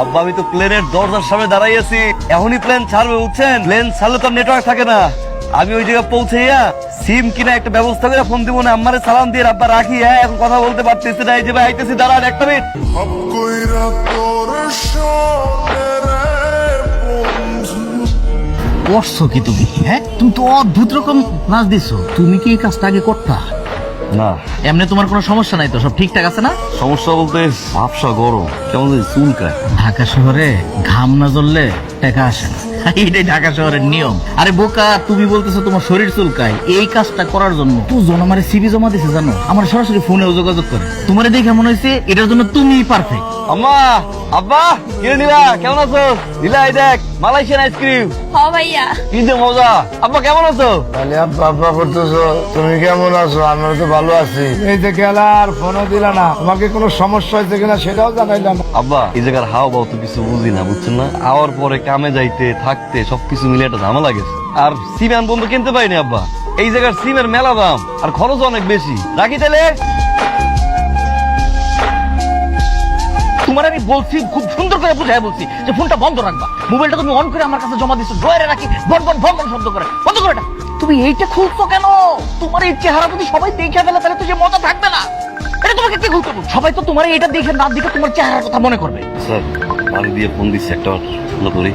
আব্বা আমি তো প্লেনের দরজার সামনে দাঁড়াই আছি, এখনই প্লেন ছাড়বে বুঝছেন। প্লেন ছাড়লে তো নেটওয়ার্ক থাকে না। আমি ওই জায়গায় পৌঁছাইয়া সিম কিনা একটা ব্যবস্থা করে ফোন দিব না, আম্মারে সালাম দিয়ে আব্বা রাখি। হ্যাঁ এখন কথা বলতে পারতেছি না, এই যে ভাই আইতেছি, দাঁড়ান একটা মিনিট। করছো কি তুমি? হ্যাঁ তুমি তো অদ্ভুত রকম নাচ দিছো। তুমি কি এই কাজটা আগে করতা? না এমনি তোমার কোনো সমস্যা নাই তো? সব ঠিকঠাক আছে না? সমস্যা বলতে ভাবসা গরম কেমন জানি চুলকায়। ঢাকা শহরে ঘাম না জ্বললে টাকা আসে না, এইটাই ঢাকা শহরের নিয়ম। আরে বোকা, তুমি বলতেছো তোমার শরীর চুলকায়। এই কাজটা করার জন্য দুজন আমার সিভি জমা দিছে জানো, আমার সরাসরি ফোনেও যোগাযোগ করে। তোমার দেখে মনে হয়েছে এটার জন্য তুমি পারফেক্ট। আম্মা আব্বা কে নীলা কেমন আছো? নীলা এই দেখ মালয়েশিয়ান আইসক্রিম, হ ভাইয়া। কি যে মজা। আব্বা কেমন আছো? তাহলে আব্বা আব্বা করতেছো, তুমি কেমন আছো? আমরা তো ভালো আছি। এই যে গেলা আর ফোনও দিলা না, তোমাকে কোনো সমস্যা হয়েছে কিনা সেটাও জানাইলাম না। আব্বা এই জায়গার হাও বাও তো কিছু বুঝি না বুঝছেন না, আওয়ার পরে কামে যাইতে থাকতে সবকিছু মিলে একটা ঝামেলা গেছে। আর সিম আন বন্ধু কিনতে পারিনি আব্বা, এই জায়গার সিমের মেলা দাম আর খরচ অনেক বেশি। রাখি তাহলে। তোমার আমি বলছি, খুব সুন্দর করে বুঝাই বলছি যে ফোনটা বন্ধ রাখবা। মোবাইলটা তুমি অন করে আমার কাছে জমা দিচ্ছ, ড্রয়ারে রাখি ভন ভন ভন ভন শব্দ করে। বন্ধ করে এটা। তুমি এইটা খুলছো কেন? তোমার এই চেহারা যদি সবাই দেখে ফেলে তাহলে তো যে মজা থাকবে না। এটা তোমাকে কে খুলতে বলছে? সবাই তো তোমার এটা দেখে না দেখে তোমার চেহারার কথা মনে করবে। স্যার বাড়ি দিয়ে ফোন দিচ্ছে, একটা ফোন করি।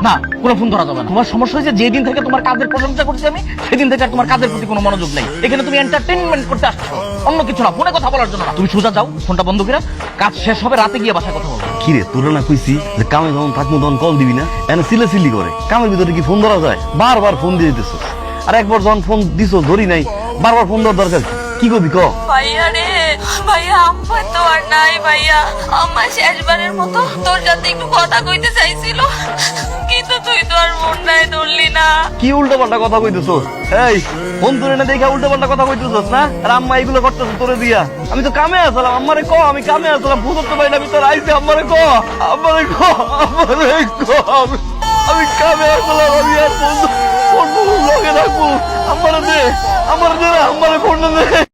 না, কোনো ফোন ধরা যাবে না। তোমার সমস্যা হয়েছে যেদিন থেকে তোমার কাজের প্রশংসা করছি আমি, সেদিন থেকে আর তোমার কাজের প্রতি কোনো মনোযোগ নেই। এখানে তুমি এন্টারটেইনমেন্ট করতে আসছো, অন্য কিছু না, ফোনে কথা বলার জন্য না। তুমি সোজা যাও, ফোনটা বন্ধ করে। কাজ শেষ হবে, রাতে গিয়ে বাসায় কথা বলবো। কিরে তোরা না কইছি যে কামে যখন থাকবো তখন কল দিবি না, এনে সিলে সিলি করে। কামের ভিতরে কি ফোন ধরা যায়? বারবার ফোন দিয়ে দিতেছ, আর একবার যখন ফোন দিছো ধরি নাই, বারবার ফোন দেওয়ার দরকার কি করবি ক? ভাইয়া রে, ভাইয়া আম্মা তো আর নাই। ভাইয়া আম্মা শেষবারের মতো তোর সাথে একটু কথা কইতে চাইছিল, কিন্তু তুই তো আর মন নাই ধরলি না। কি উল্টো পাল্টা কথা কইতেছ? এই ফোন ধরে না দেখা উল্টো পাল্টা কথা কইতেছস না? আর আম্মা এগুলো করতেছ তোরে দিয়া? আমি তো কামে আসলাম, আম্মারে ক আমি কামে আসলাম, বুঝতে পারি না আমি তোর আইছি। আম্মারে ক, আম্মারে ক, আম্মারে ক, আমি কামে আসলাম, আমি আর ফোন লগে রাখবো। আম্মারে দে, আম্মারে দে, আম্মারে ফোন দে।